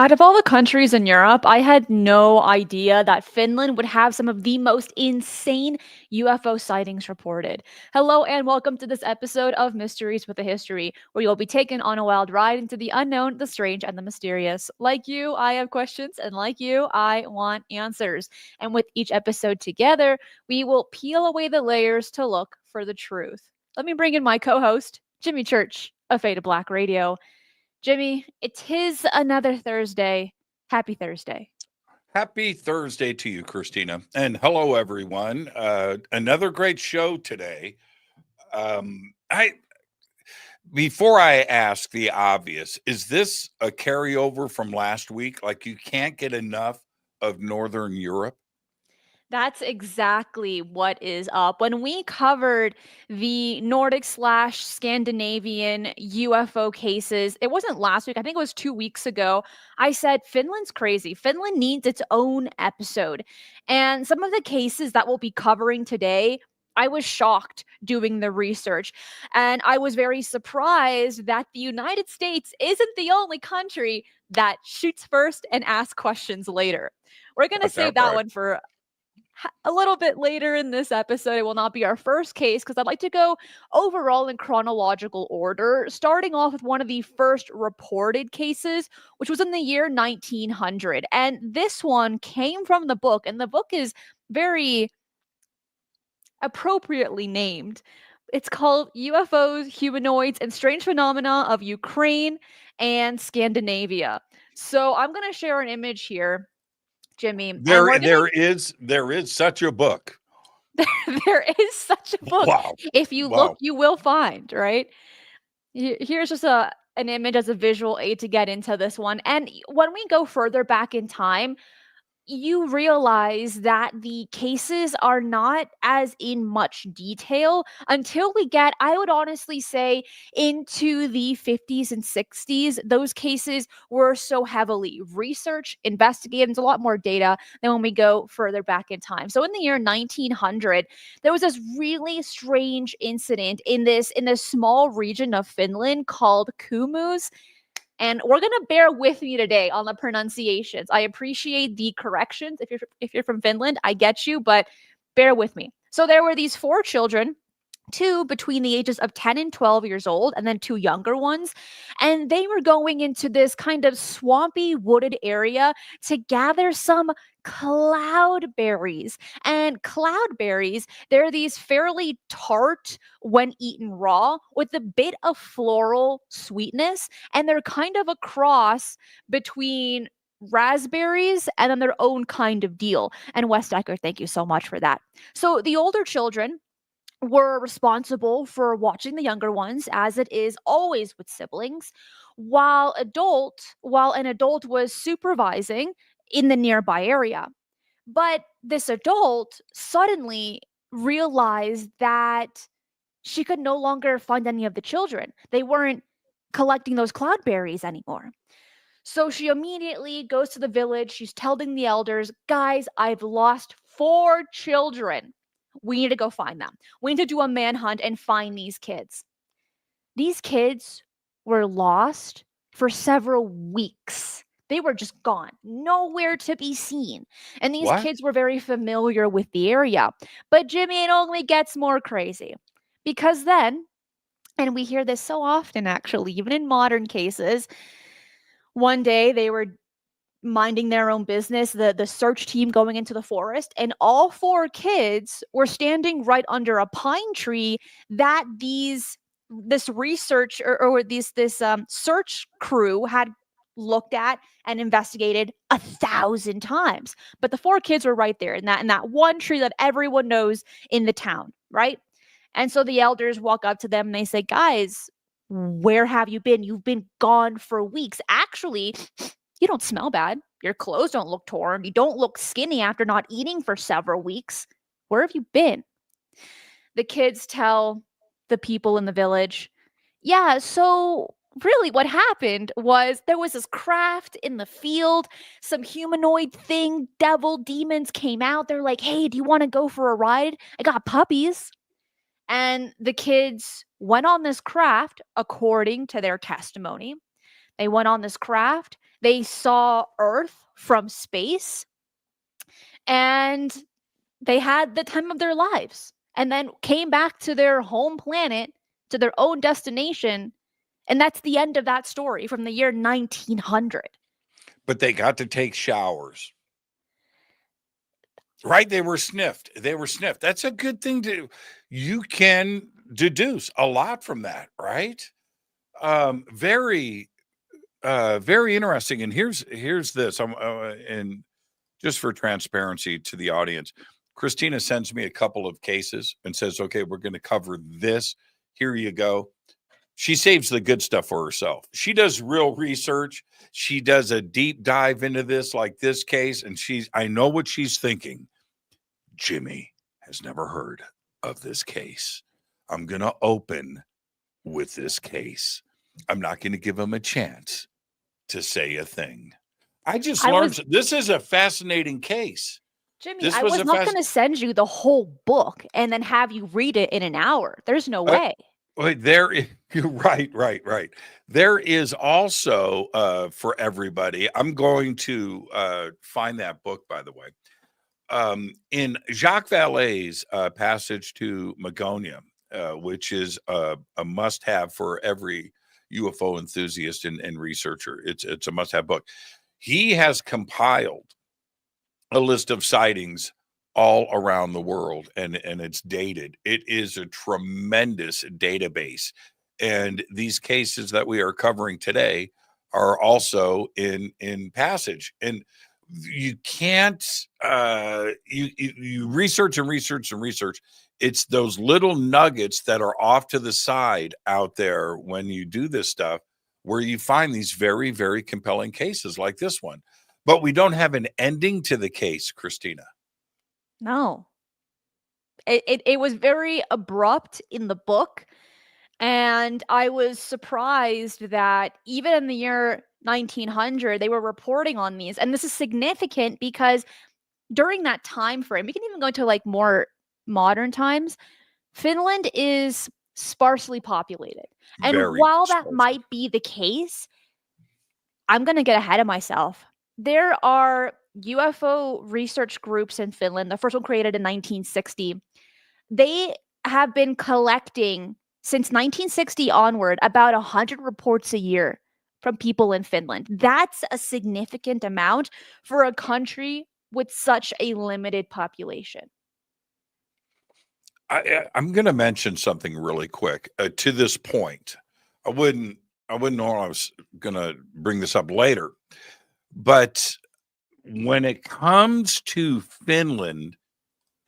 Out of all the countries in Europe, I had no idea that Finland would have some of the most insane UFO sightings reported. Hello, and welcome to this episode of Mysteries with a History, where you'll be taken on a wild ride into the unknown, the strange, and the mysterious. Like you, I have questions, and like you, I want answers. And with each episode together, we will peel away the layers to look for the truth. Let me bring in my co host, Jimmy Church of Fade to Black Radio. Jimmy, it is another Thursday. Happy Thursday. Happy Thursday to you, Cristina. And hello, everyone. Another great show today. I Before I ask the obvious, is this a carryover from last week? Like you can't get enough of Northern Europe? That's exactly what is up. When we covered the Nordic slash Scandinavian UFO cases, it wasn't last week, I think it was 2 weeks ago. I said Finland's crazy. Finland needs its own episode. And some of the cases that we'll be covering today, I was shocked doing the research. And I was very surprised that the United States isn't the only country that shoots first and asks questions later. We're going to Got that save that right. one for a little bit later in this episode. It will not be our first case because I'd like to go overall in chronological order, starting off with one of the first reported cases, which was in the year 1900. And this one came from the book, and the book is very appropriately named. It's called UFOs, Humanoids, and Strange Phenomena of Ukraine and Scandinavia. So I'm going to share an image here, Jimmy, and we're going There is such a book. there is such a book. Wow. If you look, Wow. you will find, right? Here's just an image as a visual aid to get into this one. And when we go further back in time, you realize that the cases are not as in much detail until we get, I would honestly say, into the 50s and 60s. Those cases were so heavily researched, investigated, and there's a lot more data than when we go further back in time. So in the year 1900, there was this really strange incident in this small region of Finland called Kumus, and we're going to bear with me today on the pronunciations. I appreciate the corrections. If you're from Finland, I get you, but bear with me. So there were these four children, two between the ages of 10 and 12 years old, and then two younger ones. And they were going into this kind of swampy, wooded area to gather some cloudberries. And cloudberries, they're these fairly tart when eaten raw with a bit of floral sweetness. And they're kind of a cross between raspberries and then their own kind of deal. And Wes Decker, thank you so much for that. So the older children were responsible for watching the younger ones, as it is always with siblings, while an adult was supervising in the nearby area. But this adult suddenly realized that she could no longer find any of the children. They weren't collecting those cloudberries anymore. So she immediately goes to the village. She's telling the elders, guys, I've lost four children. We need to go find them. We need to do a manhunt and find these kids. These kids were lost for several weeks. They were just gone, nowhere to be seen. And these What? kids were very familiar with the area. But Jimmy, it only gets more crazy. Because then, and we hear this so often actually, even in modern cases, one day they were minding their own business, the search team going into the forest, and all four kids were standing right under a pine tree that this research or this search crew had looked at and investigated 1,000 times. But the four kids were right there in that one tree that everyone knows in the town, right? And so the elders walk up to them and they say, guys, where have you been? You've been gone for weeks. Actually, you don't smell bad. Your clothes don't look torn. You don't look skinny after not eating for several weeks. Where have you been? The kids tell the people in the village, yeah, so really what happened was there was this craft in the field, some humanoid thing, devil demons came out. They're like, hey, do you want to go for a ride? I got puppies. And the kids went on this craft according to their testimony. They went on this craft. They saw Earth from space, and they had the time of their lives, and then came back to their home planet, to their own destination. And that's the end of that story from the year 1900. But they got to take showers. Right? They were sniffed. They were sniffed. That's a good thing to, you can deduce a lot from that, right? Very, very interesting. And here's this. And just for transparency to the audience, Cristina sends me a couple of cases and says, okay, we're going to cover this. Here you go. She saves the good stuff for herself. She does real research. She does a deep dive into this, like this case. And I know what she's thinking. Jimmy has never heard of this case. I'm going to open with this case. I'm not going to give him a chance to say a thing. I just learned this is a fascinating case. Jimmy, I was not going to send you the whole book and then have you read it in an hour. There's no way. You're right. There is also for everybody. I'm going to find that book, by the way. In Jacques Vallée's Passage to Magonia, which is a must-have for every UFO enthusiast and researcher. It's a must-have book. He has compiled a list of sightings all around the world, and it's dated. It is a tremendous database. And these cases that we are covering today are also in Passage. And you can't you research and research and research. It's those little nuggets that are off to the side out there when you do this stuff where you find these very, very compelling cases like this one. But we don't have an ending to the case, Cristina. No. It was very abrupt in the book. And I was surprised that even in the year 1900, they were reporting on these. And this is significant because during that time frame, we can even go to like more modern times, Finland is sparsely populated. And while that might be the case, I'm going to get ahead of myself. There are UFO research groups in Finland. The first one created in 1960. They have been collecting since 1960 onward about 100 reports a year from people in Finland. That's a significant amount for a country with such a limited population. I'm going to mention something really quick to this point. I wouldn't know I was going to bring this up later, but when it comes to Finland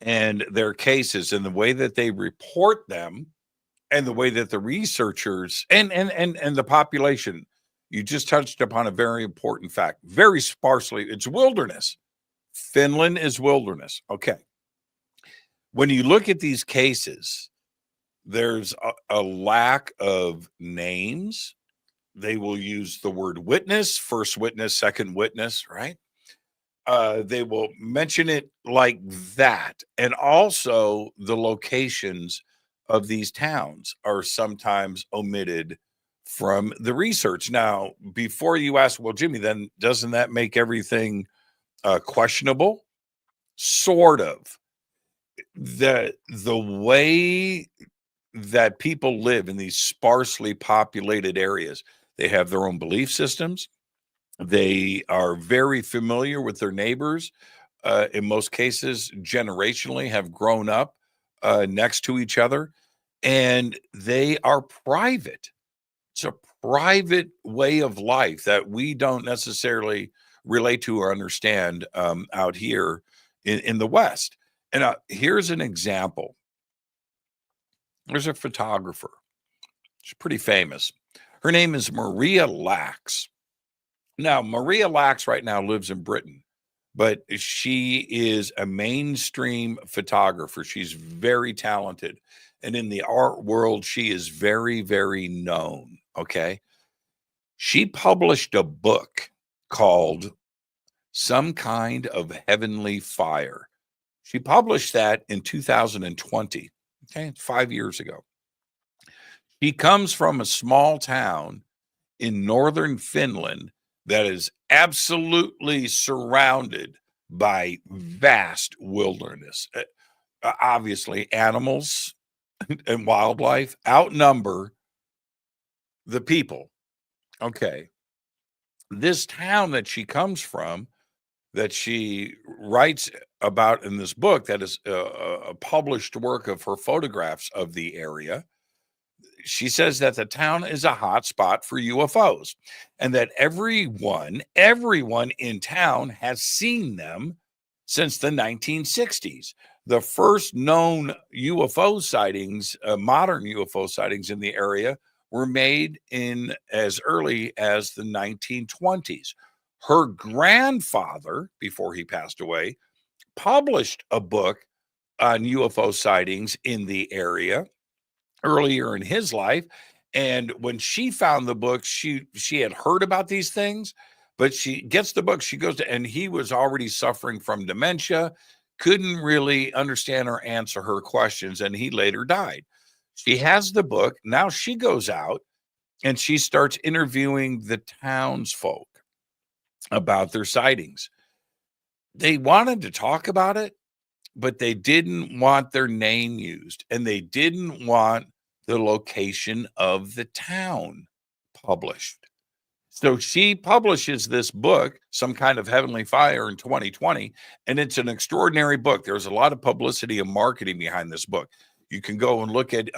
and their cases and the way that they report them and the way that the researchers and the population, you just touched upon a very important fact. Very sparsely, it's wilderness. Finland is wilderness. Okay. When you look at these cases, there's a lack of names. They will use the word witness, first witness, second witness, right? They will mention it like that. And also the locations of these towns are sometimes omitted from the research. Now, before you ask, well, Jimmy, then doesn't that make everything questionable? Sort of. The way that people live in these sparsely populated areas, they have their own belief systems. They are very familiar with their neighbors. In most cases, generationally, have grown up next to each other, and they are private. It's a private way of life that we don't necessarily relate to or understand out here in the West. And here's an example. There's a photographer. She's pretty famous. Her name is Maria Lax. Now, Maria Lax right now lives in Britain, but she is a mainstream photographer. She's very talented. And in the art world, she is very, very known. Okay. She published a book called Some Kind of Heavenly Fire. She published that in 2020. Okay. 5 years ago. She comes from a small town in northern Finland that is absolutely surrounded by vast wilderness. Obviously, animals and wildlife outnumber the people. Okay. This town that she comes from, that she writes about in this book, that is a published work of her photographs of the area. She says that the town is a hot spot for UFOs and that everyone in town has seen them since the 1960s. The first known UFO sightings, modern UFO sightings in the area, were made in as early as the 1920s. Her grandfather, before he passed away, published a book on UFO sightings in the area earlier in his life. And when she found the book, she had heard about these things, but she gets the book, she goes to, and he was already suffering from dementia, couldn't really understand or answer her questions, and he later died. She has the book. Now she goes out and she starts interviewing the townsfolk about their sightings. They wanted to talk about it, but they didn't want their name used, and they didn't want the location of the town published. So she publishes this book, Some Kind of Heavenly Fire, in 2020, and it's an extraordinary book. There's a lot of publicity and marketing behind this book. You can go and look at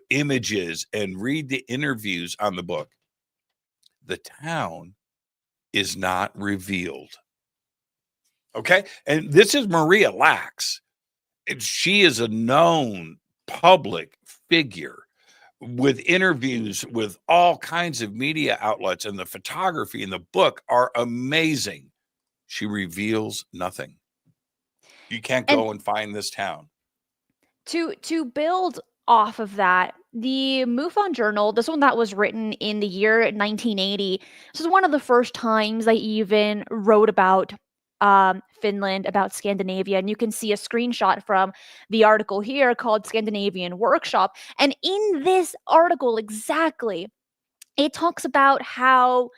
images and read the interviews on the book. The town is not revealed. Okay. And this is Maria Lax. She is a known public figure with interviews with all kinds of media outlets, and the photography in the book are amazing. She reveals nothing. You can't And go and find this town. to build off of that, the MUFON Journal, this one that was written in the year 1980, this is one of the first times they even wrote about Finland, about Scandinavia. And you can see a screenshot from the article here called Scandinavian Workshop. And in this article, exactly, it talks about how,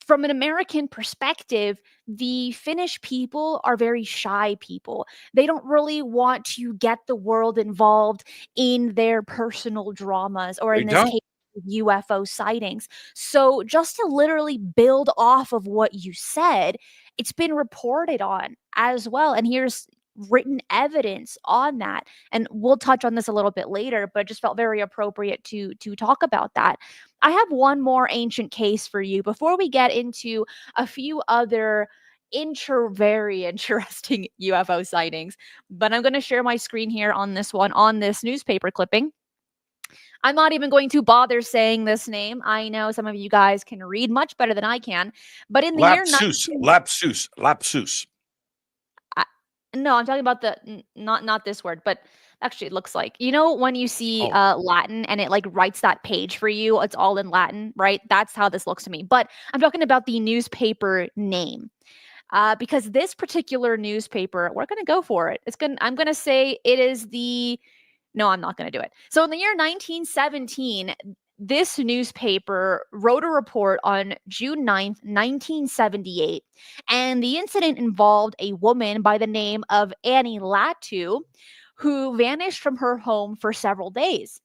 from an American perspective, the Finnish people are very shy people. They don't really want to get the world involved in their personal dramas, or They in this don't. case, UFO sightings. So, just to literally build off of what you said, it's been reported on as well. And here's written evidence on that. And we'll touch on this a little bit later, but it just felt very appropriate to talk about that. I have one more ancient case for you before we get into a few other very interesting UFO sightings. But I'm going to share my screen here on this one, on this newspaper clipping. I'm not even going to bother saying this name. I know some of you guys can read much better than I can. But in the year Lapsus. no, I'm talking about the not this word, but actually it looks like, when you see Oh, Latin and it like writes that page for you, it's all in Latin, right? That's how this looks to me. But I'm talking about the newspaper name. Because this particular newspaper, we're gonna go for it. I'm gonna say it is the no, I'm not gonna do it. So in the year 1917, this newspaper wrote a report on June 9th, 1978, and the incident involved a woman by the name of Annie Latu, who vanished from her home for several days.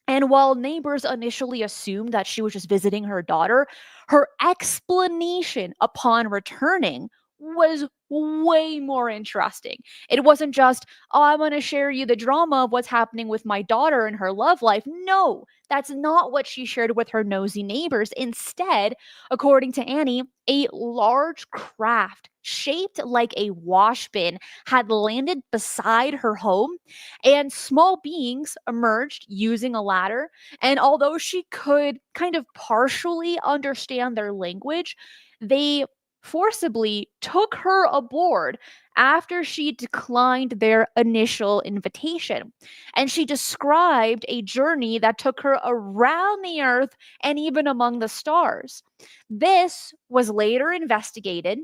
And while neighbors initially assumed that she was just visiting her daughter, her explanation upon returning was way more interesting. It wasn't just, oh, I'm going to share you the drama of what's happening with my daughter and her love life. No, that's not what she shared with her nosy neighbors. Instead, according to Annie, a large craft shaped like a wash bin had landed beside her home, and small beings emerged using a ladder. And although she could kind of partially understand their language, they forcibly took her aboard after she declined their initial invitation. And she described a journey that took her around the earth and even among the stars. This was later investigated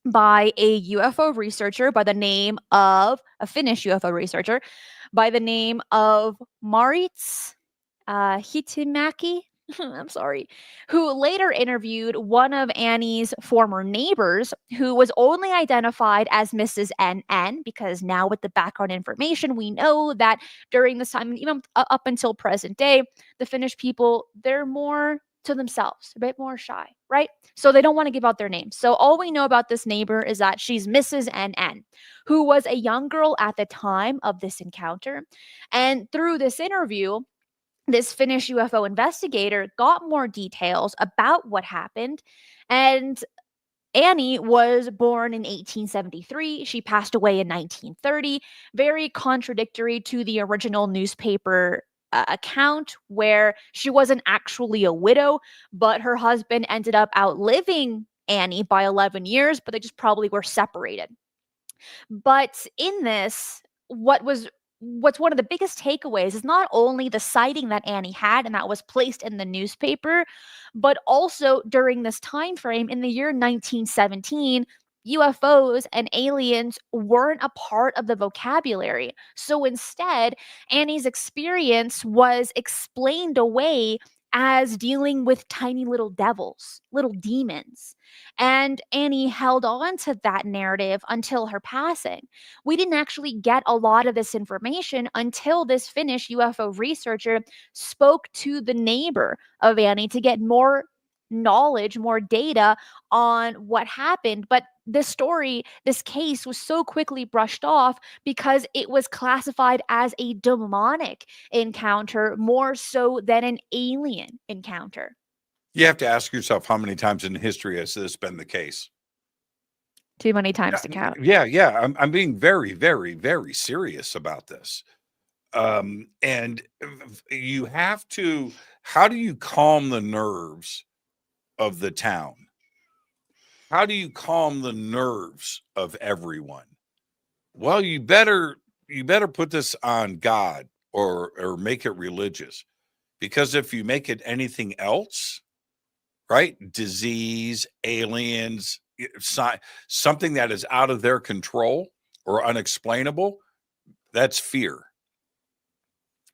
by a UFO researcher by the name of a Finnish UFO researcher by the name of Maritz Hitimaki. I'm sorry, who later interviewed one of Annie's former neighbors, who was only identified as Mrs. NN, because now with the background information, we know that during this time, even up until present day, the Finnish people, they're more to themselves, a bit more shy, right? So they don't want to give out their names. So all we know about this neighbor is that she's Mrs. NN, who was a young girl at the time of this encounter. And through this interview, this Finnish UFO investigator got more details about what happened. And Annie was born in 1873. She passed away in 1930. Very contradictory to the original newspaper account, where she wasn't actually a widow, but her husband ended up outliving Annie by 11 years, but they just probably were separated. But in this, what's one of the biggest takeaways is not only the sighting that Annie had and that was placed in the newspaper, but also during this time frame in the year 1917, UFOs and aliens weren't a part of the vocabulary. So instead, Annie's experience was explained away as dealing with tiny little devils, little demons. And Annie held on to that narrative until her passing. We didn't actually get a lot of this information until this Finnish UFO researcher spoke to the neighbor of Annie to get more knowledge, more data on what happened. But this story, this case was so quickly brushed off because it was classified as a demonic encounter more so than an alien encounter. You have to ask yourself, how many times in history has this been the case? Too many times to count. Yeah. I'm being very, very, very serious about this. And you have to, how do you calm the nerves of the town? How do you calm the nerves of everyone? Well, you better put this on God, or make it religious. Because if you make it anything else, right? Disease, aliens, something that is out of their control or unexplainable, that's fear.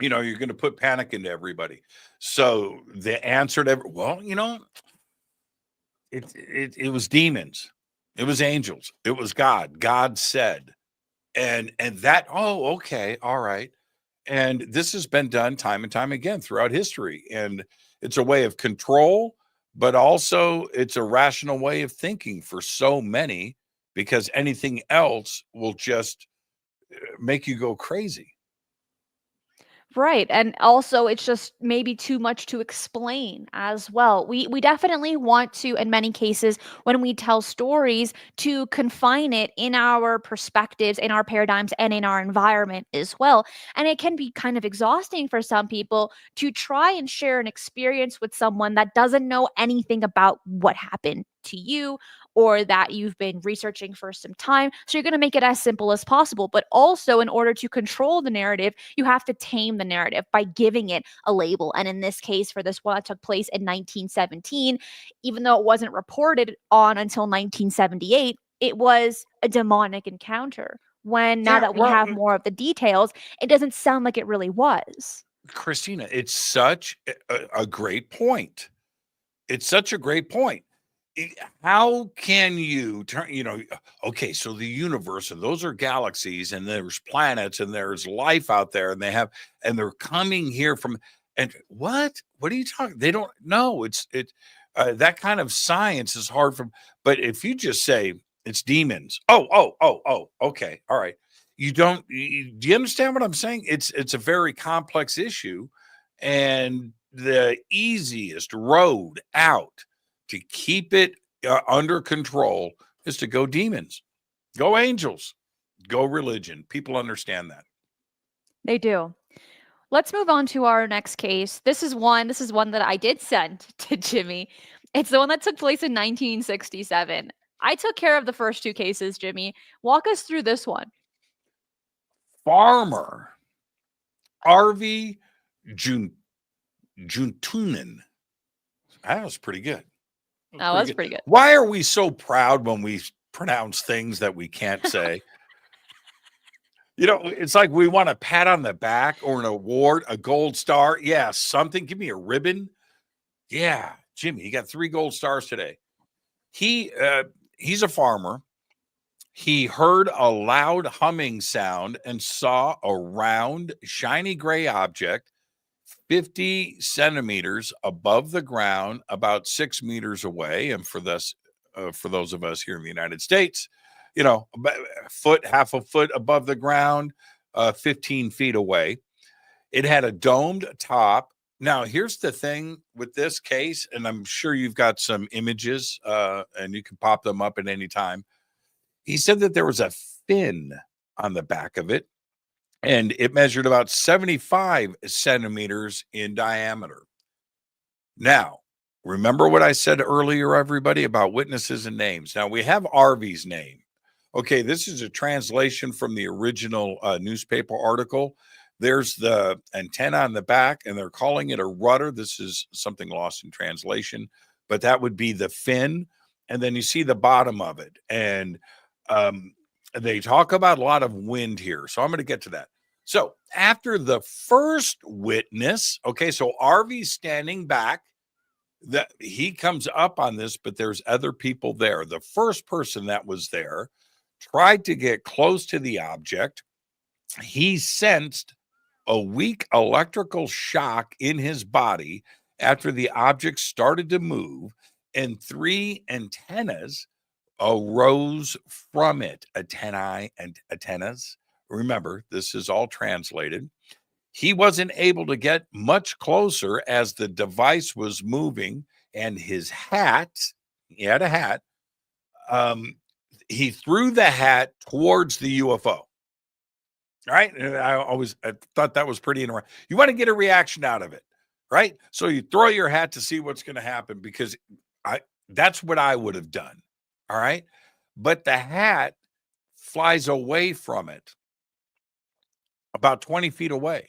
You're going to put panic into everybody. So the answer to well, it was demons, it was angels, it was God. God said, and that, oh, okay, all right. And this has been done time and time again throughout history. And it's a way of control, but also it's a rational way of thinking for so many, because anything else will just make you go crazy. Right. And also it's just maybe too much to explain as well. We definitely want to, in many cases, when we tell stories, to confine it in our perspectives, in our paradigms, and in our environment as well. And it can be kind of exhausting for some people to try and share an experience with someone that doesn't know anything about what happened to you, or that you've been researching for some time. So you're going to make it as simple as possible. But also, in order to control the narrative, you have to tame the narrative by giving it a label. And in this case, for this one that took place in 1917, even though it wasn't reported on until 1978, it was a demonic encounter. When now Yeah, that we well, have more of the details, it doesn't sound like it really was. Christina, it's such a great point. It's such a great point. How can you turn, okay, so the universe, and those are galaxies, and there's planets, and there's life out there, and they're coming here from, and what are you talking? They don't know. That kind of science is hard for, but if you just say it's demons, okay, all right. Do you understand what I'm saying? It's a very complex issue, and the easiest road out to keep it under control is to go demons, go angels, go religion. People understand that. They do. Let's move on to our next case. This is one that I did send to Jimmy. It's the one that took place in 1967. I took care of the first two cases, Jimmy. Walk us through this one. Farmer Arvi Juntunen. That was pretty good. That was pretty good. Why are we so proud when we pronounce things that we can't say? It's like we want a pat on the back or an award, a gold star. Yeah, something. Give me a ribbon. Yeah, Jimmy, he got 3 gold stars today. He's a farmer. He heard a loud humming sound and saw a round, shiny gray object 50 centimeters above the ground, about 6 meters away. And for those of us here in the United States, a foot, half a foot above the ground, 15 feet away. It had a domed top. Now, here's the thing with this case, and I'm sure you've got some images, and you can pop them up at any time. He said that there was a fin on the back of it, and it measured about 75 centimeters in diameter. Now, remember what I said earlier, everybody, about witnesses and names. Now, we have Arvy's name. Okay, this is a translation from the original newspaper article. There's the antenna on the back, and they're calling it a rudder. This is something lost in translation, but that would be the fin. And then you see the bottom of it. And they talk about a lot of wind here. So I'm going to get to that. So after the first witness, okay, so Arvy's standing back. That he comes up on this, but there's other people there. The first person that was there tried to get close to the object. He sensed a weak electrical shock in his body after the object started to move, and 3 antennas arose from it. Antennae and antennas. Remember, this is all translated. He wasn't able to get much closer as the device was moving, and his hat, he had a hat, he threw the hat towards the UFO. All right. And I thought that was pretty interesting. You want to get a reaction out of it, right? So you throw your hat to see what's going to happen, because that's what I would have done. All right. But the hat flies away from it about 20 feet away.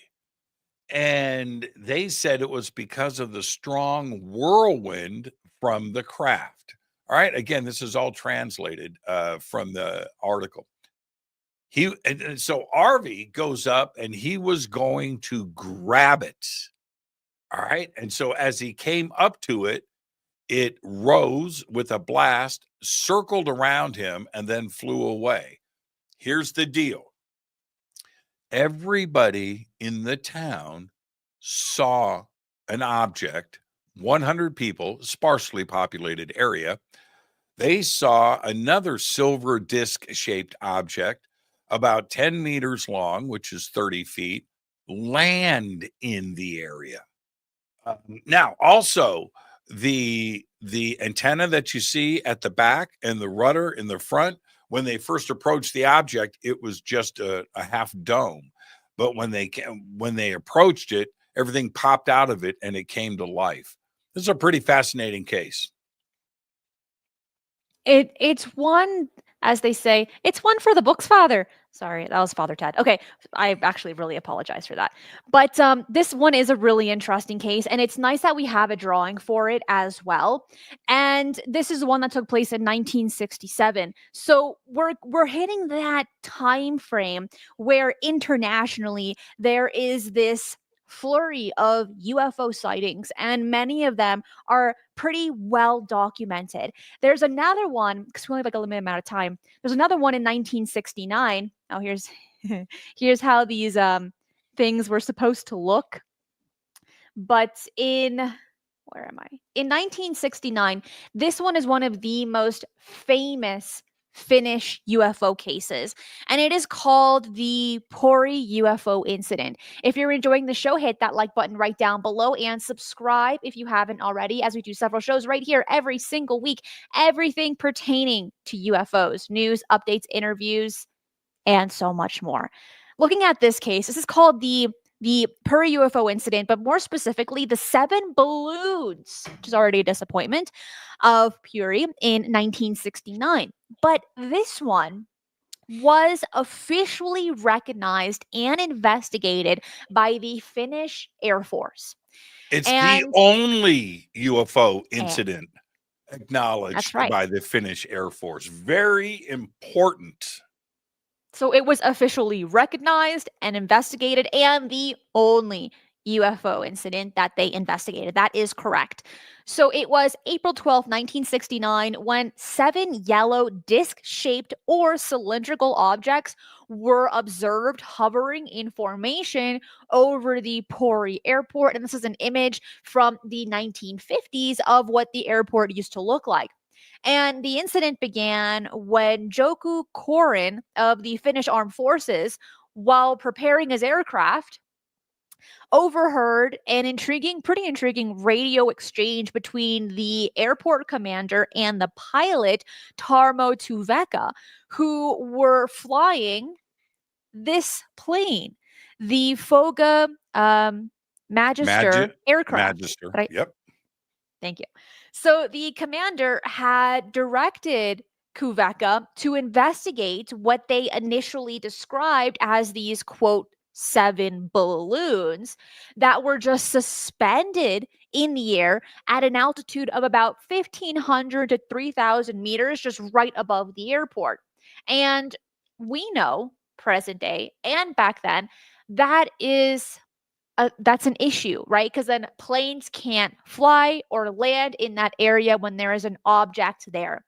And they said it was because of the strong whirlwind from the craft. All right. Again, this is all translated from the article. So Arvy goes up and he was going to grab it. All right. And so as he came up to it, it rose with a blast, circled around him, and then flew away. Here's the deal. Everybody in the town saw an object, 100 people, sparsely populated area. They saw another silver disc-shaped object about 10 meters long, which is 30 feet, land in the area. Now, also, the antenna that you see at the back and the rudder in the front, when they first approached the object, it was just a half dome. But when they approached it, everything popped out of it and it came to life. This is a pretty fascinating case. It's one, as they say, it's one for the books, Father. Sorry, that was Father Ted. Okay, I actually really apologize for that. But this one is a really interesting case, and it's nice that we have a drawing for it as well. And this is the one that took place in 1967. So we're hitting that time frame where internationally there is this flurry of UFO sightings, and many of them are pretty well documented. There's another one, because we only have like a limited amount of time. There's another one in 1969. Oh, here's how these things were supposed to look. But where am I? In 1969, this one is one of the most famous Finnish UFO cases, and it is called the Pori UFO incident. If you're enjoying the show, hit that like button right down below and subscribe if you haven't already, as we do several shows right here every single week, everything pertaining to UFOs, news, updates, interviews, and so much more. Looking at this case, this is called the Puri UFO incident, but more specifically, the 7 balloons, which is already a disappointment, of Puri in 1969. But this one was officially recognized and investigated by the Finnish Air Force. It's the only UFO incident acknowledged by the Finnish Air Force. Very important. So it was officially recognized and investigated, and the only UFO incident that they investigated. That is correct. So it was April 12th, 1969, when 7 yellow disc shaped or cylindrical objects were observed hovering in formation over the Pori airport. And this is an image from the 1950s of what the airport used to look like. And the incident began when Joku Korin of the Finnish Armed Forces, while preparing his aircraft, overheard an pretty intriguing radio exchange between the airport commander and the pilot, Tarmo Tuveka, who were flying this plane, the Foga Magister aircraft. Magister. Right? Yep. Thank you. So the commander had directed Kuveka to investigate what they initially described as these, quote, 7 balloons that were just suspended in the air at an altitude of about 1,500 to 3,000 meters, just right above the airport. And we know, present day and back then, that's an issue, right? Because then planes can't fly or land in that area when there is an object there.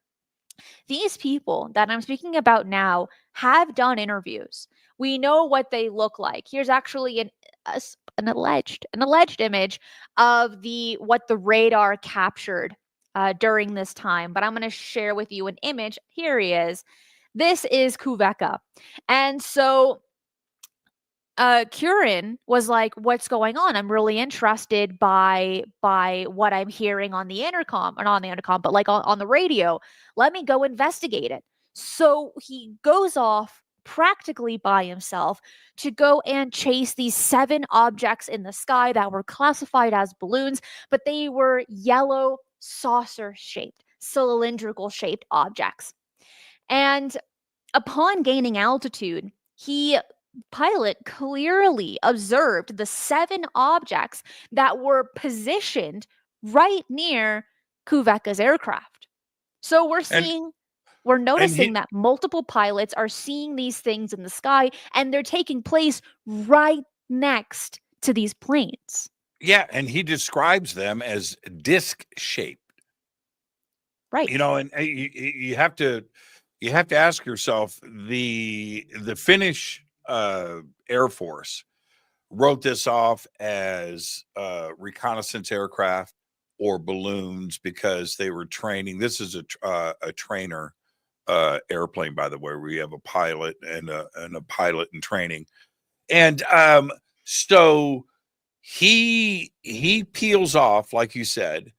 These people that I'm speaking about now have done interviews. We know what they look like. Here's actually an alleged image of what the radar captured during this time. But I'm going to share with you an image. Here he is. This is Kuveka, and so Curran was like, "What's going on? I'm really interested by what I'm hearing on the intercom, or not on the intercom, but like on the radio. Let me go investigate it." So he goes off practically by himself to go and chase these 7 objects in the sky that were classified as balloons, but they were yellow saucer shaped, cylindrical shaped objects. And upon gaining altitude, pilot clearly observed the 7 objects that were positioned right near Kuveka's aircraft. So we're noticing that multiple pilots are seeing these things in the sky, and they're taking place right next to these planes. Yeah, and he describes them as disc shaped. Right. And you have to ask yourself, the Finnish Air Force wrote this off as reconnaissance aircraft or balloons because they were training. This is a trainer airplane, by the way, where you have a pilot and a pilot in training. And so he peels off, like you said,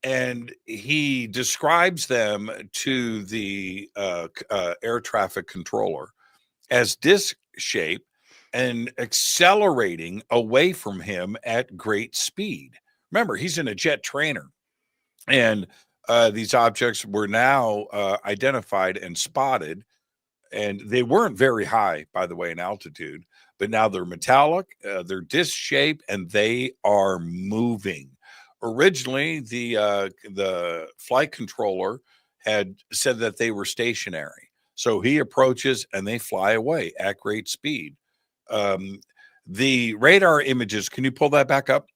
and he describes them to the air traffic controller as disc shape and accelerating away from him at great speed. Remember, he's in a jet trainer, and these objects were now identified and spotted, and they weren't very high, by the way, in altitude, but now they're metallic, they're disc shaped, and they are moving. Originally, the flight controller had said that they were stationary. So he approaches and they fly away at great speed. The radar images, can you pull that back up?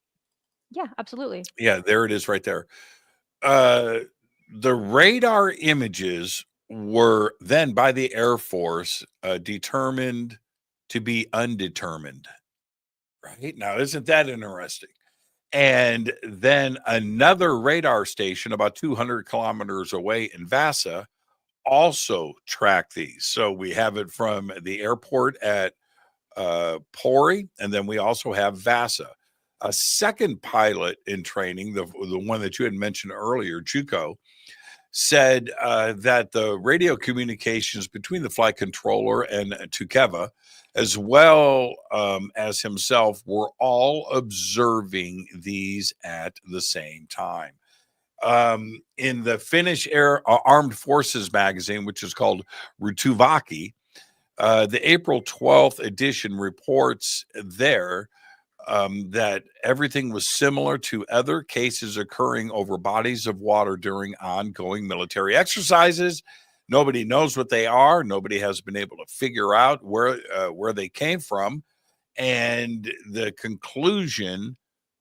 Yeah, absolutely. Yeah, there it is right there. The radar images were then by the Air Force determined to be undetermined. Right? Now, isn't that interesting? And then another radar station about 200 kilometers away in Vasa also track these. So we have it from the airport at Pori, and then we also have Vasa. A second pilot in training, the one that you had mentioned earlier, Juko, said that the radio communications between the flight controller and Tukeva, as well as himself, were all observing these at the same time. In the Finnish Armed Forces magazine, which is called Rutuvaki, the April 12th edition reports there that everything was similar to other cases occurring over bodies of water during ongoing military exercises. Nobody knows what they are. Nobody has been able to figure out where they came from. And the conclusion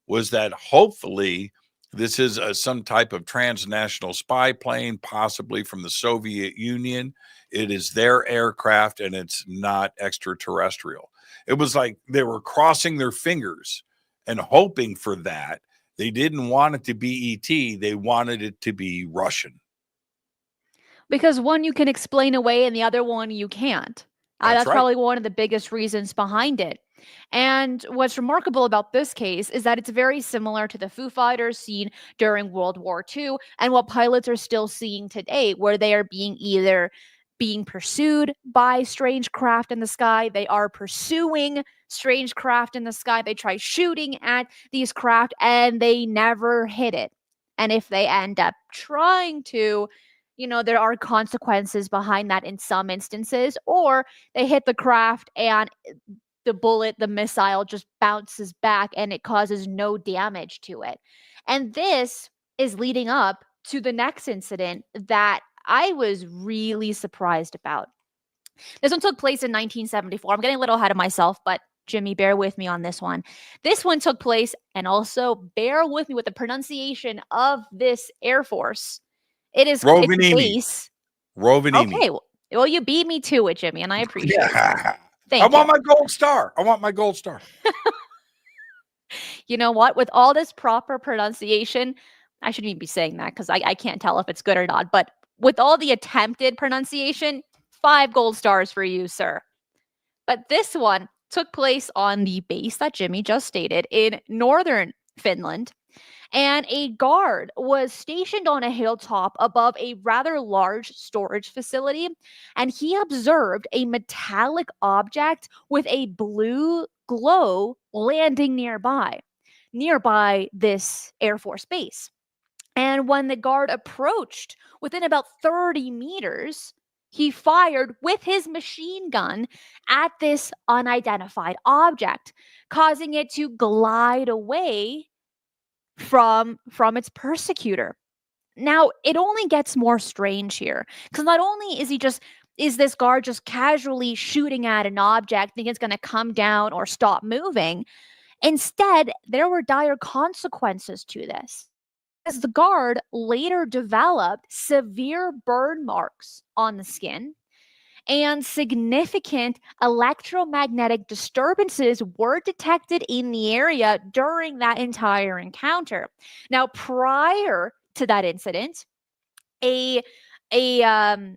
was that hopefully this is some type of transnational spy plane, possibly from the Soviet Union. It is their aircraft and it's not extraterrestrial. It was like they were crossing their fingers and hoping for that. They didn't want it to be ET, they wanted it to be Russian. Because one you can explain away and the other one you can't. That's That's right. probably one of the biggest reasons behind it. And what's remarkable about this case is that it's very similar to the Foo Fighters seen during World War II and what pilots are still seeing today, where they are either being pursued by strange craft in the sky, they are pursuing strange craft in the sky, they try shooting at these craft and they never hit it. And if they end up trying to, there are consequences behind that in some instances, or they hit the craft and the bullet, the missile just bounces back and it causes no damage to it. And this is leading up to the next incident that I was really surprised about. This one took place in 1974. I'm getting a little ahead of myself, but Jimmy, bear with me on this one. This one took place, and also bear with me with the pronunciation of this Air Force. It's Rovaniemi. base. Rovaniemi. Okay, well, you beat me to it, Jimmy, and I appreciate it. Yeah. Thank I you. want my gold star. I want my gold star. You know what? With all this proper pronunciation, I shouldn't even be saying that because I can't tell if it's good or not. But with all the attempted pronunciation, 5 gold stars for you, sir. But this one took place on the base that Jimmy just stated in northern Finland. And a guard was stationed on a hilltop above a rather large storage facility. And he observed a metallic object with a blue glow landing nearby this Air Force base. And when the guard approached within about 30 meters, he fired with his machine gun at this unidentified object, causing it to glide away from its persecutor. Now, it only gets more strange here because not only is this guard just casually shooting at an object thinking it's going to come down or stop moving. Instead, there were dire consequences to this, as the guard later developed severe burn marks on the skin, and significant electromagnetic disturbances were detected in the area during that entire encounter. Now, prior to that incident, a a um,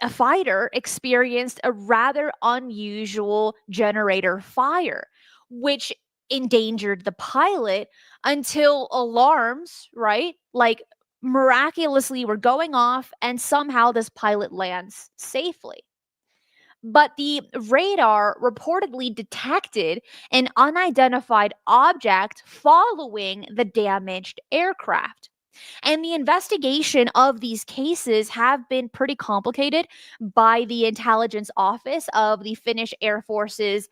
a fighter experienced a rather unusual generator fire, which endangered the pilot until alarms, right? Like miraculously were going off and somehow this pilot lands safely. But the radar reportedly detected an unidentified object following the damaged aircraft. And the investigation of these cases have been pretty complicated by the intelligence office of the Finnish Air Force's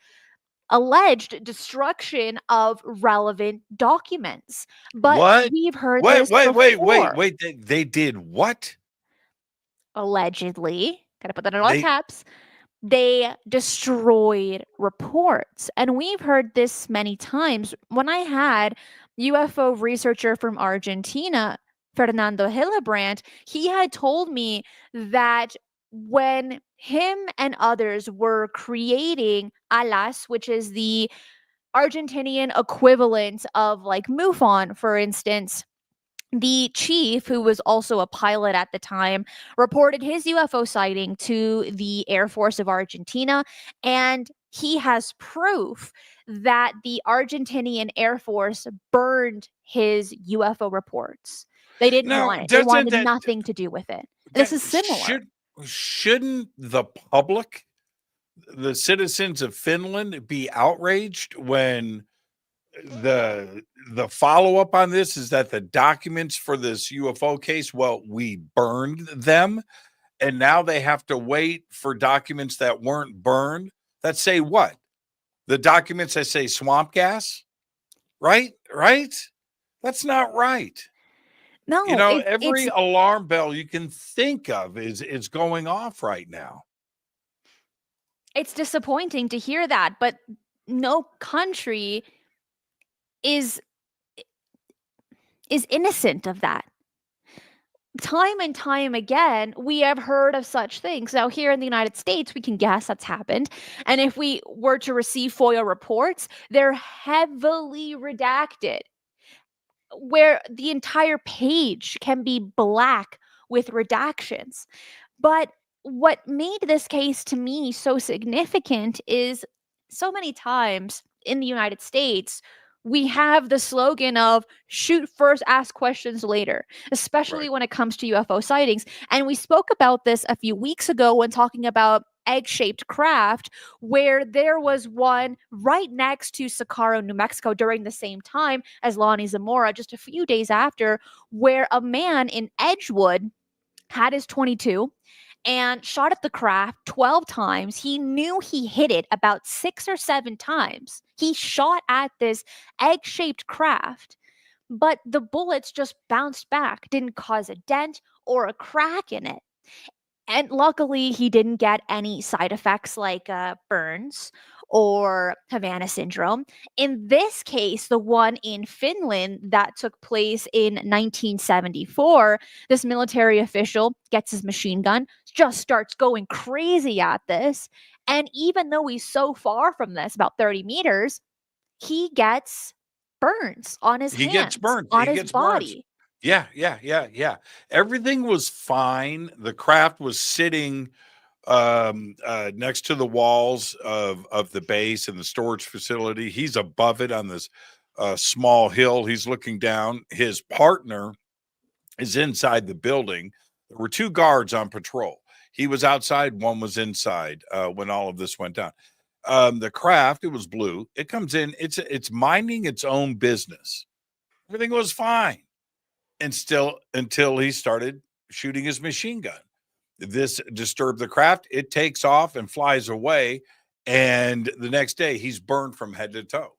alleged destruction of relevant documents. But What? we've heard Wait, this wait, wait, wait, before. wait. They did what? Allegedly, gotta put that in all They caps. They destroyed reports. And we've heard this many times. When I had UFO researcher from Argentina, Fernando Hillebrand, he had told me that when him and others were creating Alas, which is the Argentinian equivalent of like MUFON, for instance, the chief, who was also a pilot at the time, reported his UFO sighting to the Air Force of Argentina, and he has proof that the Argentinian Air Force burned his UFO reports. They didn't now want it. They doesn't wanted nothing to do with it. This that is similar. shouldn't the public, the citizens of Finland, be outraged when the follow up on this is that the documents for this UFO case, well, we burned them, and now they have to wait for documents that weren't burned that say what? The documents that say swamp gas, right? Right? That's not right. No, Every alarm bell you can think of is going off right now. it's disappointing to hear that, but no country is innocent of that. Time and time again, we have heard of such things. Now, here in the United States, we can guess that's happened. And if we were to receive FOIA reports, they're heavily redacted, where the entire page can be black with redactions. But what made this case to me so significant is so many times in the United States, we have the slogan of shoot first, ask questions later, especially Right. when it comes to UFO sightings. And we spoke about this a few weeks ago when talking about egg shaped craft, where there was one right next to Socorro, New Mexico during the same time as Lonnie Zamora, just a few days after, where a man in Edgewood had his 22 and shot at the craft 12 times. He knew he hit it about 6 or 7 times. He shot at this egg shaped craft, but the bullets just bounced back, didn't cause a dent or a crack in it. And luckily, he didn't get any side effects like burns or Havana syndrome. In this case, the one in Finland that took place in 1974, this military official gets his machine gun, just starts going crazy at this. And even though he's so far from this, about 30 meters, he gets burns on his He gets hands, burned. on He his gets burns. body. Yeah, yeah, yeah, yeah. Everything was fine. The craft was sitting next to the walls of the base and the storage facility. He's above it on this small hill. He's looking down. His partner is inside the building. There were two guards on patrol. He was outside, one was inside when all of this went down. The craft, it was blue. It comes in, it's minding its own business. Everything was fine. And still until he started shooting his machine gun. This disturbed the craft. It takes off and flies away. And the next day, he's burned from head to toe.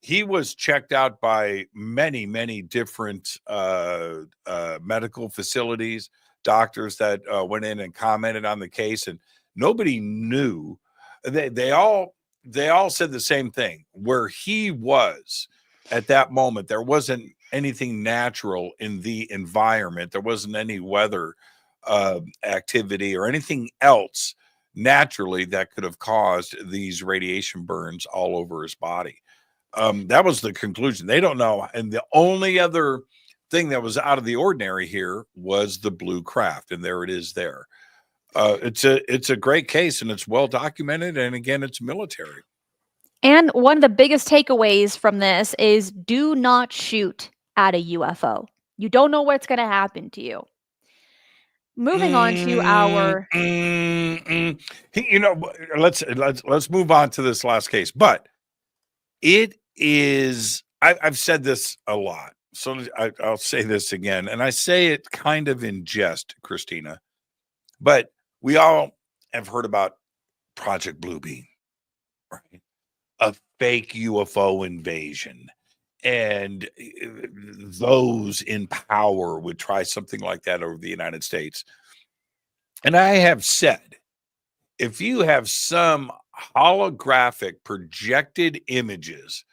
He was checked out by many, many different medical facilities, doctors that went in and commented on the case, and nobody knew. They all said the same thing. Where he was at that moment, there wasn't anything natural in the environment. There wasn't any weather activity or anything else naturally that could have caused these radiation burns all over his body. That was the conclusion. They don't know. And the only other thing that was out of the ordinary here was the blue craft, and there it is there. It's a great case, and it's well documented, and again, it's military. And one of the biggest takeaways from this is do not shoot at a UFO. You don't know what's going to happen to you. Moving on to our You know, let's move on to this last case. But it is. I've said this a lot, so I'll say this again, and I say it kind of in jest, Cristina. But we all have heard about Project Bluebeam, right? A fake UFO invasion. And those in power would try something like that over the United States. And I have said, if you have some holographic projected images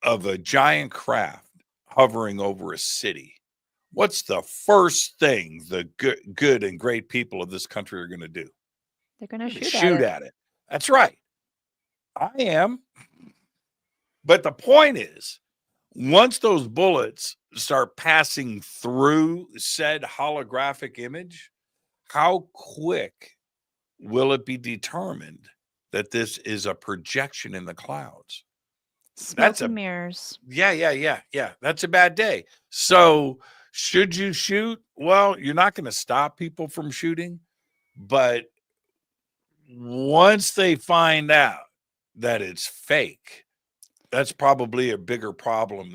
of a giant craft hovering over a city, what's the first thing the good and great people of this country are going to do? they're going to Shoot at it. That's right. I am. But the point is, once those bullets start passing through said holographic image, how quick will it be determined that this is a projection in the clouds? Smoke and mirrors. Yeah. That's a bad day. So should you shoot? Well, you're not going to stop people from shooting, but once they find out that it's fake, that's probably a bigger problem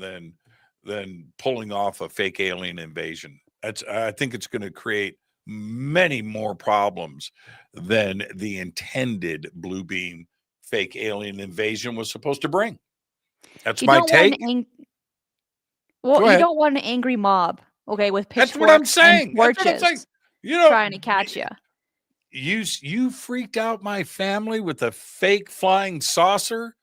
than pulling off a fake alien invasion. I think it's going to create many more problems than the intended blue beam fake alien invasion was supposed to bring. That's my take. Well, Go you ahead. don't want an angry mob, okay, with That's what I'm pitchforks saying. and That's what I'm saying. torches You know, trying to catch you. You freaked out my family with a fake flying saucer.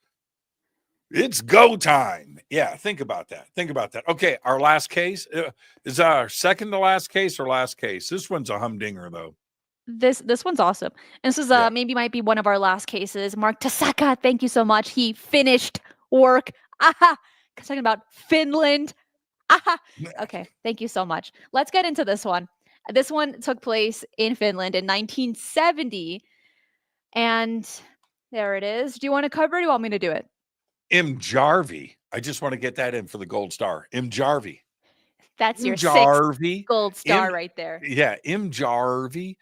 It's go time. Yeah, think about that. Think about that. Okay, our last case is our second to last case or last case. This one's a humdinger though. This one's awesome. And this is Yeah. maybe might be one of our last cases. Mark Tasaka, thank you so much. He finished work. Aha. Talking about Finland. Aha. Okay, thank you so much. Let's get into this one. This one took place in Finland in 1970. And there it is. Do you want to cover it or do you want me to do it? M. Jarvie. I just want to get that in for the gold star. M. Jarvie. That's M. your sixth Jarvie. gold star right there. Yeah, M. Jarvie.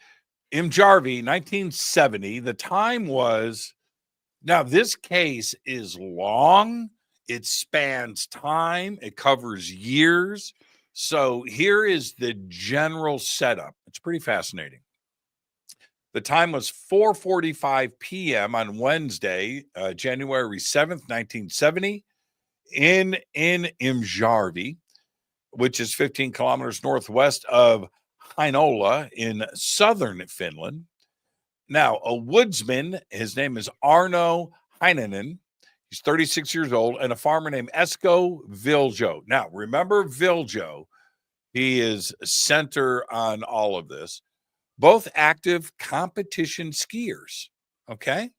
M. Jarvie, 1970. The time was, now this case is long. It spans time. It covers years. So here is the general setup. It's pretty fascinating. The time was 4:45 p.m. on Wednesday, January 7th, 1970, in Imjärvi, which is 15 kilometers northwest of Heinola in southern Finland. Now, a woodsman, his name is Arno Heinonen. He's 36 years old, and a farmer named Esko Viljo. Now, remember Viljo. He is center on all of this. Both active competition skiers. Okay.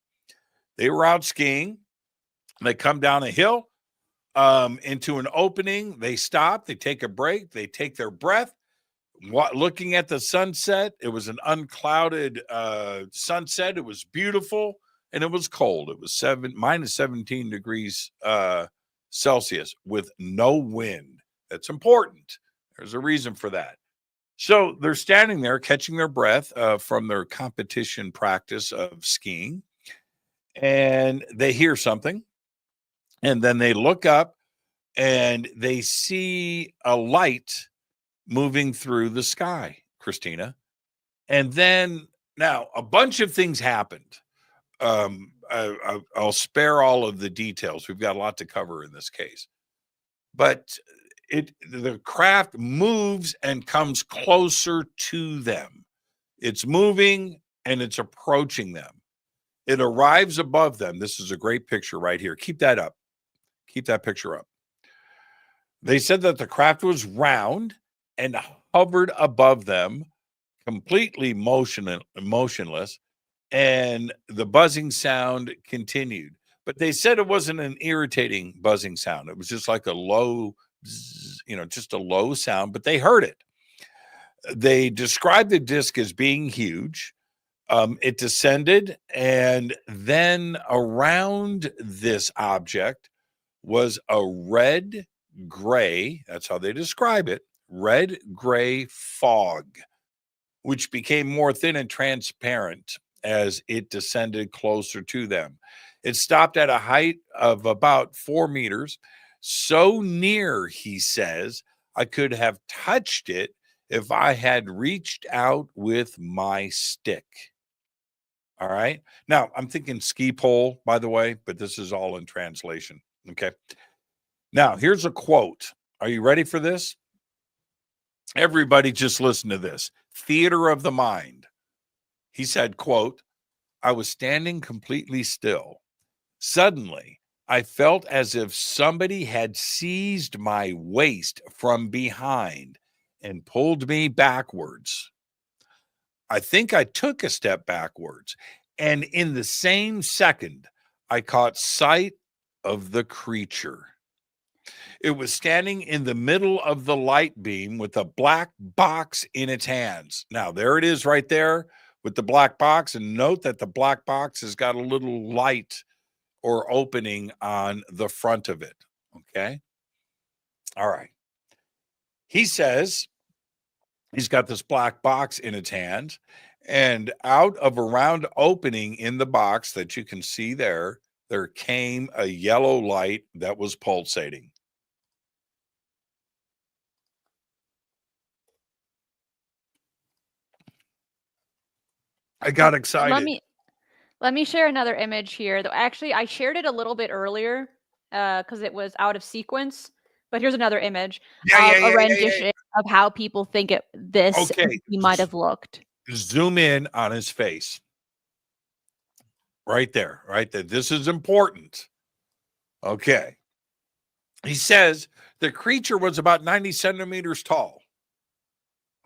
They were out skiing. They come down a hill into an opening. They stop. They take a break. They take their breath. Looking at the sunset, it was an unclouded sunset. It was beautiful and it was cold. It was minus 17 degrees Celsius with no wind. That's important. There's a reason for that. So they're standing there catching their breath from their competition practice of skiing, and they hear something, and then they look up and they see a light moving through the sky, Cristina. And then now a bunch of things happened. I'll spare all of the details. We've got a lot to cover in this case, but the craft moves and comes closer to them. It's moving and it's approaching them. It arrives above them. This is a great picture right here. Keep that up. Keep that picture up. They said that the craft was round and hovered above them, completely motionless, and the buzzing sound continued. But they said it wasn't an irritating buzzing sound. It was just like a low, just a low sound, but they heard it. They described the disc as being huge. It descended, and then around this object was a red-gray, that's how they describe it, red-gray fog, which became more thin and transparent as it descended closer to them. It stopped at a height of about 4 meters, so near, he says, I could have touched it if I had reached out with my stick. All right. Now, I'm thinking ski pole, by the way, but this is all in translation. Okay. Now, here's a quote. Are you ready for this? Everybody just listen to this. Theater of the mind. He said, quote, I was standing completely still. Suddenly, I felt as if somebody had seized my waist from behind and pulled me backwards. I think I took a step backwards, and in the same second, I caught sight of the creature. It was standing in the middle of the light beam with a black box in its hands. Now, there it is right there with the black box. And note that the black box has got a little light or opening on the front of it. Okay. All right. He says he's got this black box in its hand, and out of a round opening in the box that you can see there came a yellow light that was pulsating. I got excited. Let me share another image here. Though actually, I shared it a little bit earlier because it was out of sequence. But here's another image of a rendition of how people think he might have looked. Zoom in on his face. Right there, right there. This is important. Okay. He says the creature was about 90 centimeters tall.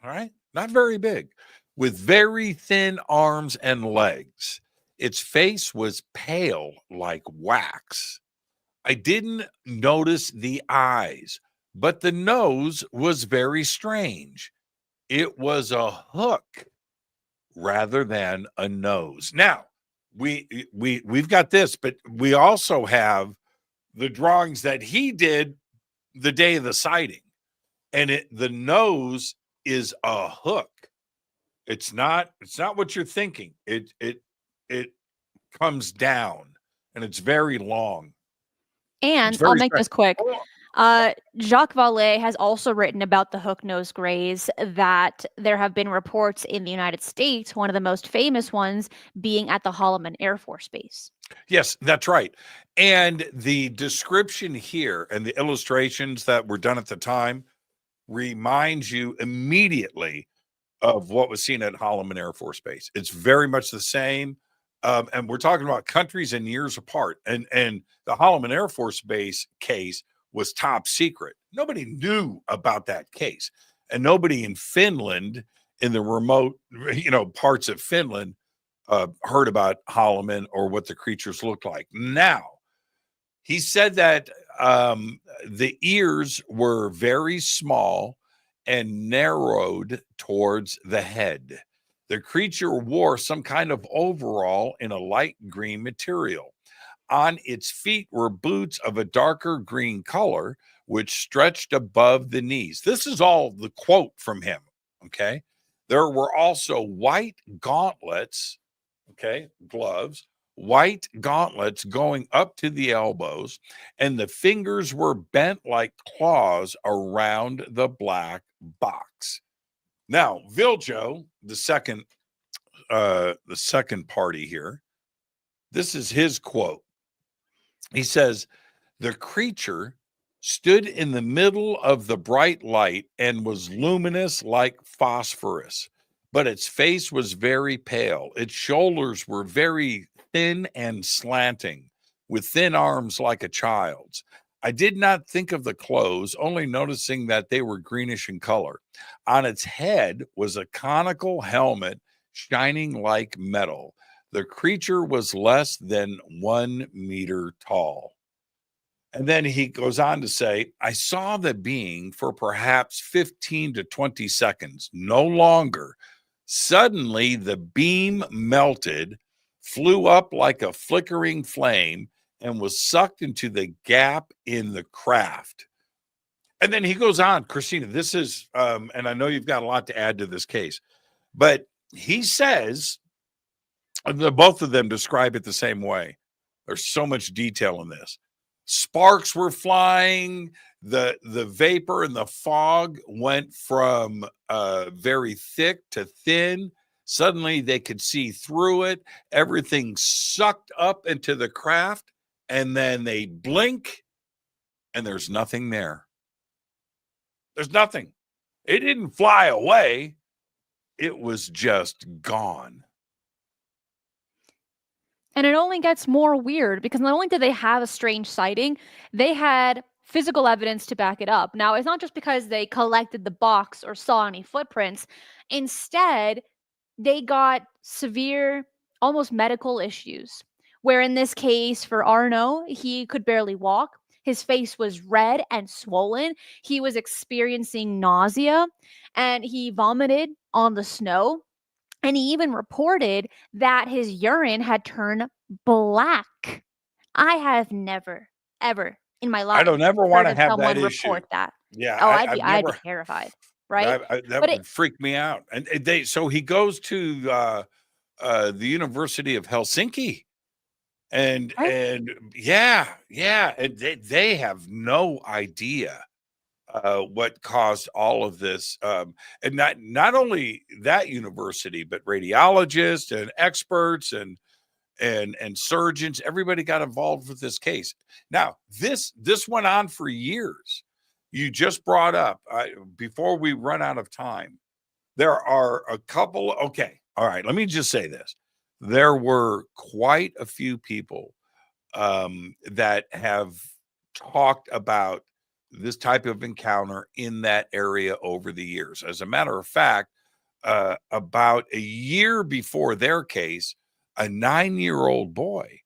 All right. Not very big, with very thin arms and legs. Its face was pale like wax. I didn't notice the eyes, but the nose was very strange. It was a hook rather than a nose. Now, we've got this, but we also have the drawings that he did the day of the sighting, and the nose is a hook. It's not what you're thinking. It comes down and it's very long. It's And I'll very make strange. this quick. Oh, Jacques Vallée has also written about the hook-nosed greys, that there have been reports in the United States, one of the most famous ones being at the Holloman Air Force Base. yes, that's right. And the description here and the illustrations that were done at the time reminds you immediately of what was seen at Holloman Air Force Base. It's very much the same. And we're talking about countries and years apart. And the Holloman Air Force Base case was top secret. Nobody knew about that case. And nobody in Finland, in the remote, parts of Finland, heard about Holloman or what the creatures looked like. Now, he said that the ears were very small and narrowed towards the head. The creature wore some kind of overall in a light green material. On its feet were boots of a darker green color, which stretched above the knees. This is all the quote from him. Okay. There were also white gauntlets, okay, gloves, white gauntlets going up to the elbows, and the fingers were bent like claws around the black box. Now, Viljo, the second party here, this is his quote. He says, the creature stood in the middle of the bright light and was luminous like phosphorus, but its face was very pale. Its shoulders were very thin and slanting, with thin arms like a child's. I did not think of the clothes, only noticing that they were greenish in color. On its head was a conical helmet shining like metal. The creature was less than 1 meter tall. And then he goes on to say, I saw the being for perhaps 15 to 20 seconds, no longer. Suddenly, the beam melted, flew up like a flickering flame, and was sucked into the gap in the craft. And then he goes on, Cristina, this is, and I know you've got a lot to add to this case, but he says, both of them describe it the same way. There's so much detail in this. Sparks were flying. The vapor and the fog went from very thick to thin. Suddenly they could see through it. Everything sucked up into the craft, and then they blink, and there's nothing there. There's nothing. It didn't fly away. It was just gone. And it only gets more weird because not only did they have a strange sighting, they had physical evidence to back it up. Now, it's not just because they collected the box or saw any footprints. Instead, they got severe, almost medical issues. Where in this case, for Arno, he could barely walk. His face was red and swollen. He was experiencing nausea and he vomited on the snow. And he even reported that his urine had turned black. I have never, ever in my I life don't ever heard want to of have that someone issue. report that. Yeah, Oh, I've I'd be never. terrified, right? That But would freak me out. And so he goes to the University of Helsinki, and right? yeah, and they have no idea what caused all of this. And not only that university, but radiologists and experts and surgeons, everybody got involved with this case. Now, this went on for years. You just brought up, before we run out of time, there are a couple. Okay, all right, let me just say this. There were quite a few people that have talked about this type of encounter in that area over the years. As a matter of fact, about a year before their case, a 9-year-old boy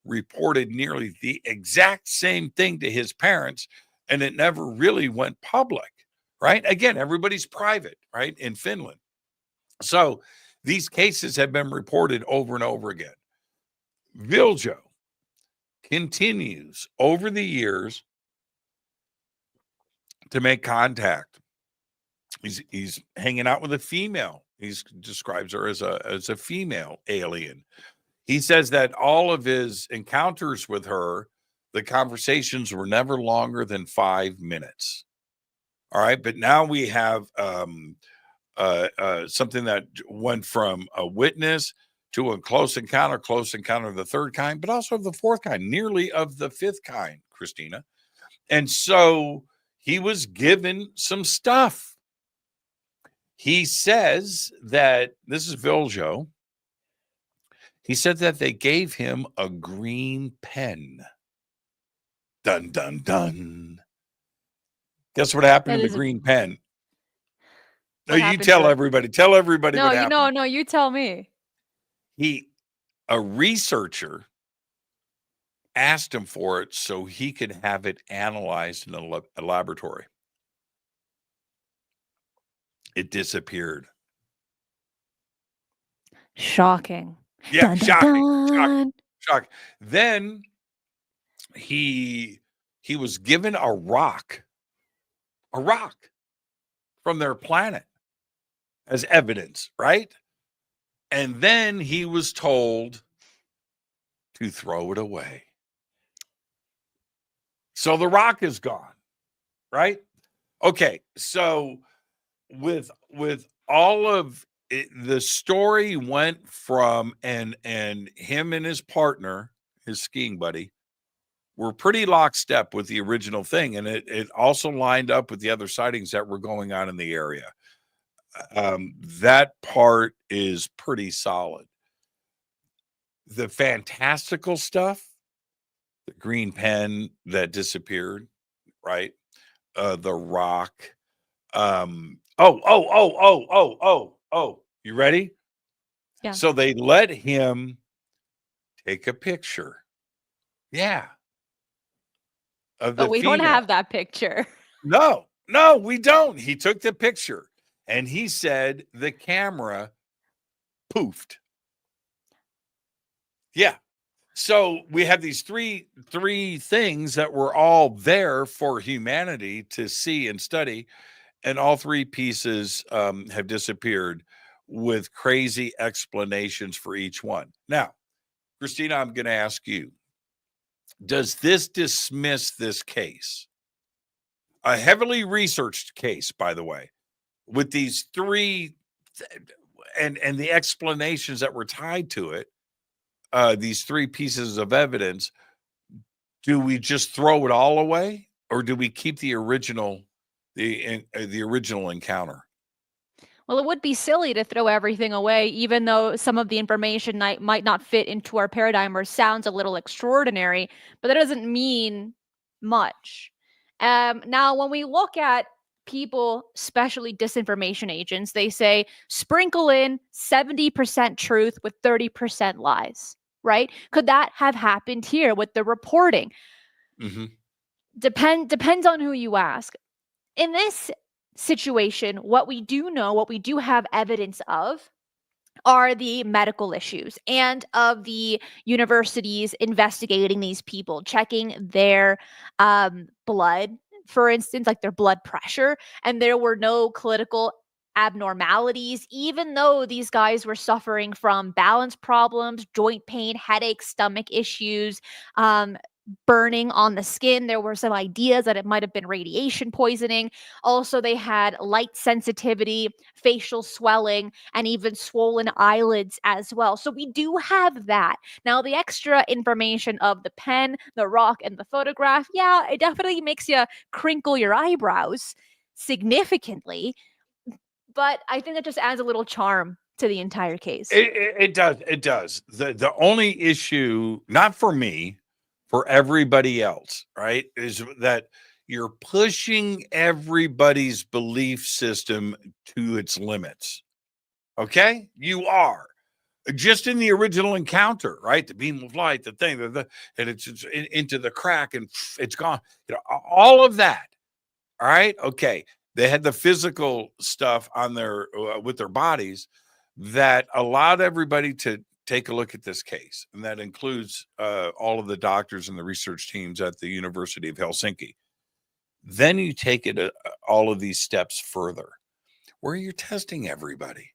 reported nearly the exact same thing to his parents, and it never really went public, right? Again, everybody's private, right, in Finland. So these cases have been reported over and over again. Viljo continues over the years to make contact. He's hanging out with a female. He describes her as a female alien. He says that all of his encounters with her, the conversations were never longer than 5 minutes. All right, but now we have something that went from a witness to a close encounter of the third kind, but also of the fourth kind, nearly of the fifth kind, Cristina. And so he was given some stuff. He says that this is Viljo. He said that they gave him a green pen. Dun, dun, dun. Guess what happened to the green pen? No, you tell everybody. Tell everybody what happened. No, you tell me. A researcher asked him for it so he could have it analyzed in a laboratory. It disappeared. Shocking. Yeah, dun, shocking. Then he was given a rock from their planet as evidence, right? And then he was told to throw it away. So the rock is gone, right? Okay, so with all of it, the story went from and him and his partner, his skiing buddy, were pretty lockstep with the original thing, and it also lined up with the other sightings that were going on in the area. That part is pretty solid. The fantastical stuff, the green pen that disappeared, right? The rock. You ready? Yeah. So they let him take a picture. Yeah. But we don't have that picture. No, we don't. He took the picture and he said the camera poofed. Yeah. So we have these three things that were all there for humanity to see and study, and all three pieces have disappeared with crazy explanations for each one. Now, Cristina, I'm going to ask you, does this dismiss this case? A heavily researched case, by the way, with these three and the explanations that were tied to it, these three pieces of evidence. Do we just throw it all away, or do we keep the original encounter? Well, it would be silly to throw everything away, even though some of the information might not fit into our paradigm or sounds a little extraordinary, but that doesn't mean much. Now, when we look at people, especially disinformation agents, they say sprinkle in 70% truth with 30% lies, right? Could that have happened here with the reporting? Mm-hmm. Depends on who you ask. In this situation, what we do have evidence of are the medical issues and of the universities investigating these people, checking their blood, for instance, like their blood pressure, and there were no clinical abnormalities, even though these guys were suffering from balance problems, joint pain, headaches, stomach issues, burning on the skin. There were some ideas that it might have been radiation poisoning. Also, they had light sensitivity, facial swelling, and even swollen eyelids as well. So we do have that. Now, the extra information of the pen, the rock, and the photograph, yeah, it definitely makes you crinkle your eyebrows significantly. But I think that just adds a little charm to the entire case. It does. The only issue, not for me, for everybody else, right? Is that you're pushing everybody's belief system to its limits. Okay? You are. Just in the original encounter, right? The beam of light, the thing, and it's into the crack and it's gone. All of that. All right. Okay. They had the physical stuff on their with their bodies that allowed everybody to take a look at this case, and that includes all of the doctors and the research teams at the University of Helsinki. Then you take it all of these steps further, where you're testing everybody,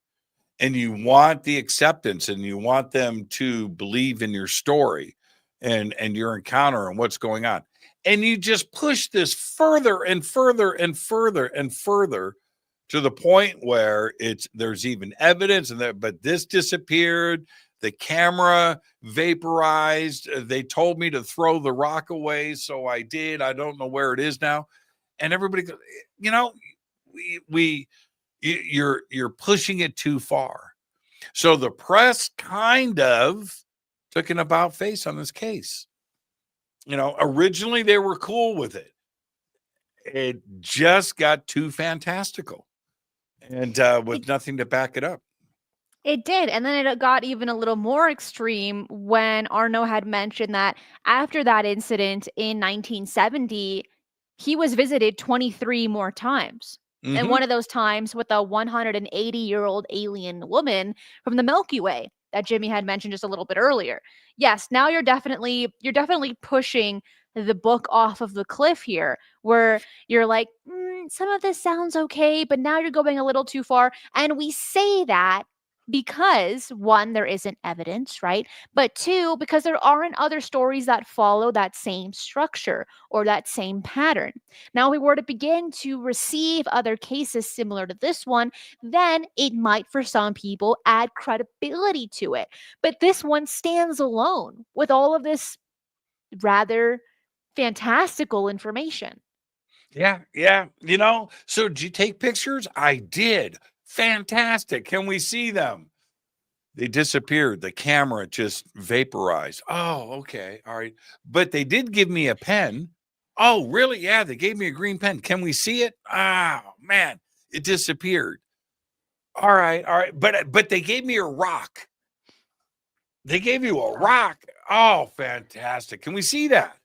and you want the acceptance, and you want them to believe in your story, and your encounter and what's going on, and you just push this further and further and further and further to the point where there's even evidence and that, but this disappeared, the camera vaporized, they told me to throw the rock away, so I did, I don't know where it is now. And everybody goes, you know, you're pushing it too far. So the press kind of took an about face on this case. Originally they were cool with it. It just got too fantastical, and with nothing to back it up. It did. And then it got even a little more extreme when Arno had mentioned that after that incident in 1970, he was visited 23 more times. And one of those times with a 180-year-old alien woman from the Milky Way that Jimmy had mentioned just a little bit earlier. Yes, now you're definitely pushing the book off of the cliff here, where you're like, some of this sounds okay, but now you're going a little too far. And we say that because one, there isn't evidence, right? But two, because there aren't other stories that follow that same structure or that same pattern. Now, if we were to begin to receive other cases similar to this one, then it might, for some people, add credibility to it. But this one stands alone with all of this rather fantastical information. Yeah. So did you take pictures? I did. Fantastic. Can we see them? They disappeared. The camera just vaporized. Oh, okay. All right. But they did give me a pen. Oh, really? Yeah, they gave me a green pen. Can we see it? Oh, man, it disappeared. All right. But they gave me a rock. They gave you a rock. Oh, fantastic. Can we see that?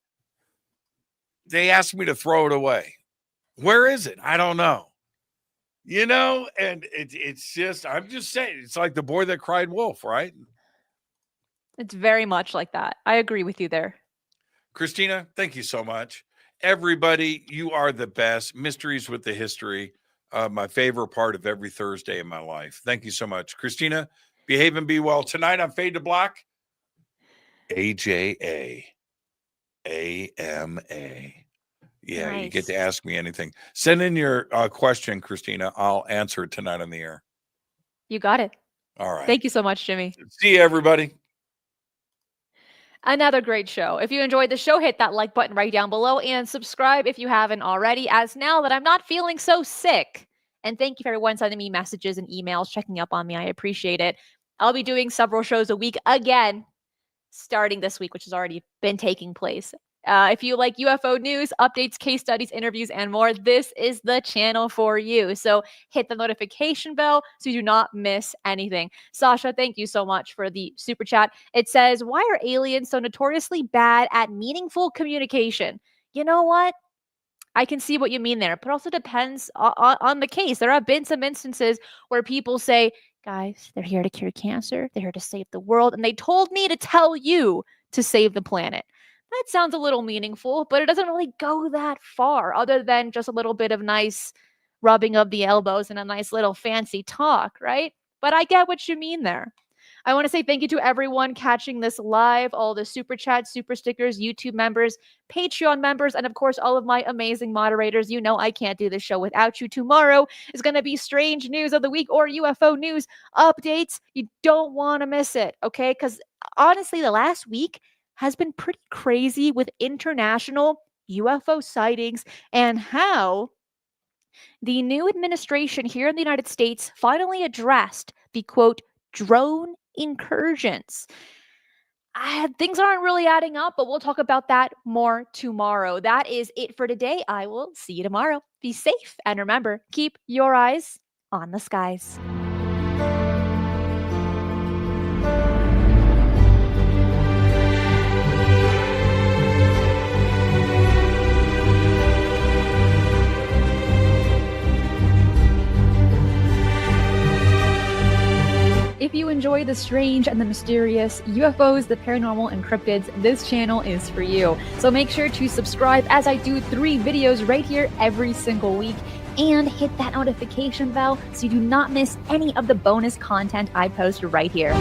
They asked me to throw it away. Where is it? I don't know. And it's just, I'm just saying, it's like the boy that cried wolf, right? It's very much like that. I agree with you there. Cristina, thank you so much. Everybody, you are the best. Mysteries with the History, my favorite part of every Thursday in my life. Thank you so much. Cristina, behave and be well. Tonight on Fade to Black, AJA, AMA. Yeah, nice. You get to ask me anything. Send in your question, Cristina. I'll answer it tonight on the air. You got it. All right. Thank you so much, Jimmy. See you, everybody. Another great show. If you enjoyed the show, hit that like button right down below and subscribe if you haven't already, as now that I'm not feeling so sick. And thank you for everyone sending me messages and emails, checking up on me. I appreciate it. I'll be doing several shows a week again, starting this week, which has already been taking place. If you like UFO news, updates, case studies, interviews, and more, this is the channel for you. So hit the notification bell so you do not miss anything. Sasha, thank you so much for the super chat. It says, why are aliens so notoriously bad at meaningful communication? You know what? I can see what you mean there, but also depends on the case. There have been some instances where people say, guys, they're here to cure cancer. They're here to save the world. And they told me to tell you to save the planet. That sounds a little meaningful, but it doesn't really go that far other than just a little bit of nice rubbing of the elbows and a nice little fancy talk, right? But I get what you mean there. I want to say thank you to everyone catching this live, all the super chats, super stickers, YouTube members, Patreon members, and of course, all of my amazing moderators. You know I can't do this show without you. Tomorrow is going to be Strange News of the Week or UFO News updates. You don't want to miss it, okay? Because honestly, the last week has been pretty crazy with international UFO sightings and how the new administration here in the United States finally addressed the quote, drone incursions. things aren't really adding up, but we'll talk about that more tomorrow. That is it for today. I will see you tomorrow. Be safe, and remember, keep your eyes on the skies. If you enjoy the strange and the mysterious, UFOs, the paranormal, and cryptids, this channel is for you. So make sure to subscribe, as I do 3 videos right here every single week, and hit that notification bell so you do not miss any of the bonus content I post right here.